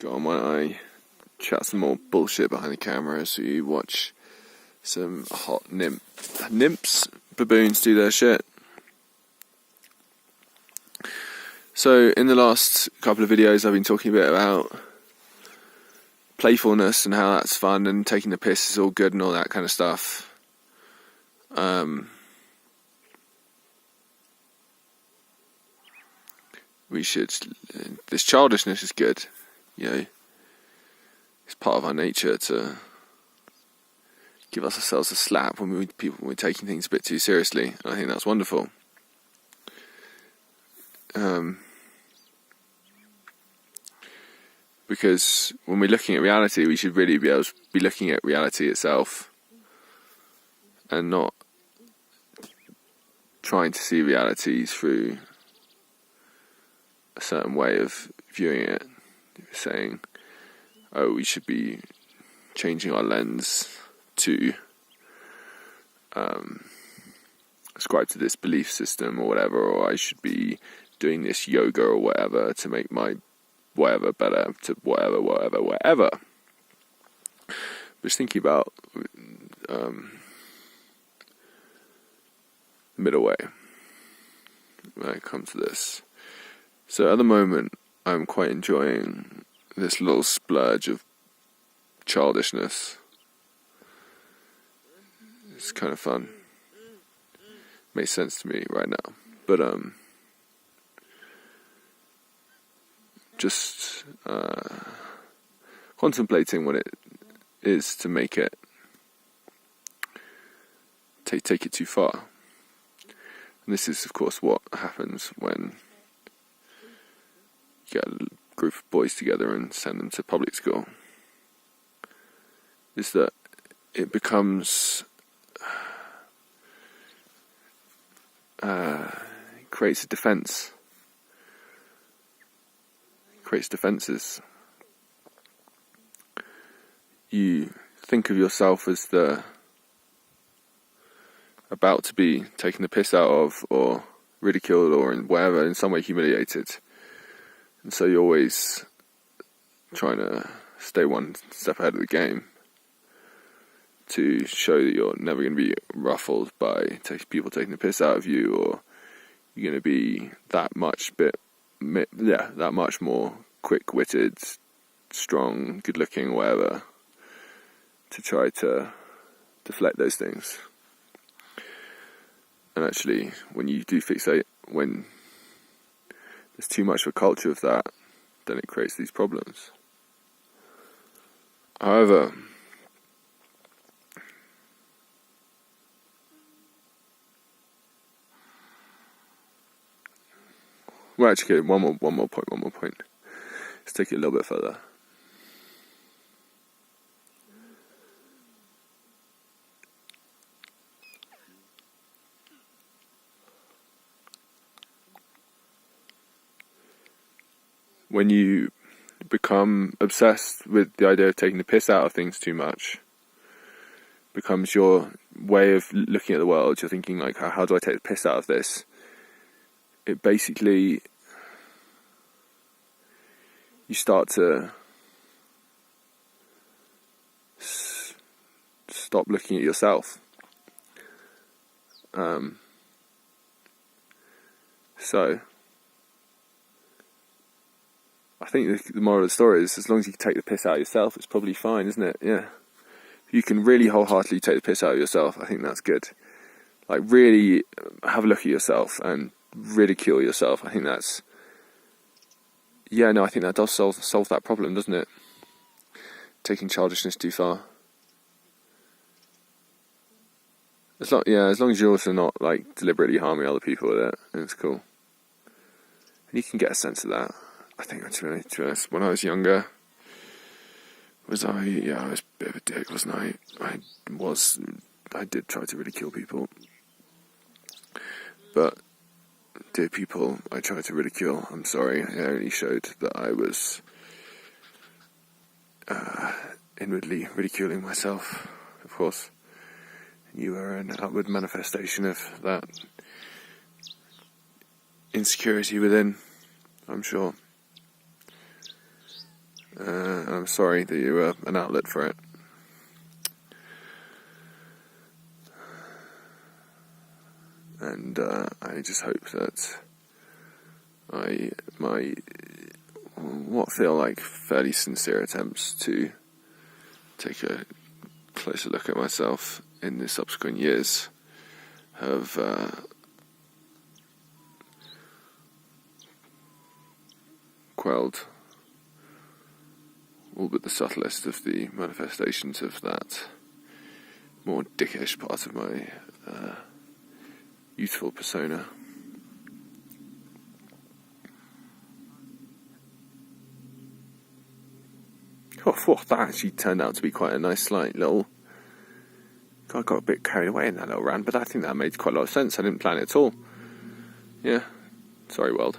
Go on, why don't I chat some more bullshit behind the camera so you watch some hot nymphs, baboons do their shit. So in the last couple of videos I've been talking a bit about playfulness and how that's fun and taking the piss is all good and all that kind of stuff. This childishness is good, you know. It's part of our nature to give ourselves a slap when we're taking things a bit too seriously. I think that's wonderful. Because when we're looking at reality, we should really be able to be looking at reality itself and not trying to see reality through a certain way of viewing it. Saying, oh, we should be changing our lens to ascribe to this belief system or whatever, or I should be doing this yoga or whatever to make my whatever better, to whatever. Just thinking about middle way when it comes to this. So at the moment, I'm quite enjoying this little splurge of childishness. It's kind of fun. Makes sense to me right now. But just contemplating what it is to make it take it too far. And this is of course what happens when you get a group of boys together and send them to public school, is that it becomes it creates a defense. It creates defenses. You think of yourself as the about to be taken the piss out of, or ridiculed, or in some way humiliated. And so you're always trying to stay one step ahead of the game to show that you're never going to be ruffled by people taking the piss out of you, or you're going to be that much more quick-witted, strong, good-looking, whatever, to try to deflect those things. And actually, when you do fixate, when there's too much of a culture of that, then it creates these problems. However, well, actually, one more point. Let's take it a little bit further. When you become obsessed with the idea of taking the piss out of things too much, becomes your way of looking at the world. You're thinking like, how do I take the piss out of this? It basically, you start to stop looking at yourself. So I think the moral of the story is, as long as you can take the piss out of yourself, it's probably fine, isn't it? Yeah. If you can really wholeheartedly take the piss out of yourself, I think that's good. Like, really have a look at yourself and ridicule yourself. I think that's... I think that does solve that problem, doesn't it? Taking childishness too far. As long as you're also not, like, deliberately harming other people with it, it's cool. And you can get a sense of that. I think, to be honest, when I was younger, I was a bit of a dick, wasn't I? I did try to ridicule people. But, dear people I tried to ridicule, I'm sorry, I only showed that I was inwardly ridiculing myself, of course. You are an outward manifestation of that insecurity within, I'm sure. And I'm sorry that you were an outlet for it. And I just hope that my what feel like fairly sincere attempts to take a closer look at myself in the subsequent years have quelled all but the subtlest of the manifestations of that more dickish part of my youthful persona. Oh, that actually turned out to be quite a nice, slight little... I got a bit carried away in that little rant, but I think that made quite a lot of sense. I didn't plan it at all. Yeah. Sorry, world.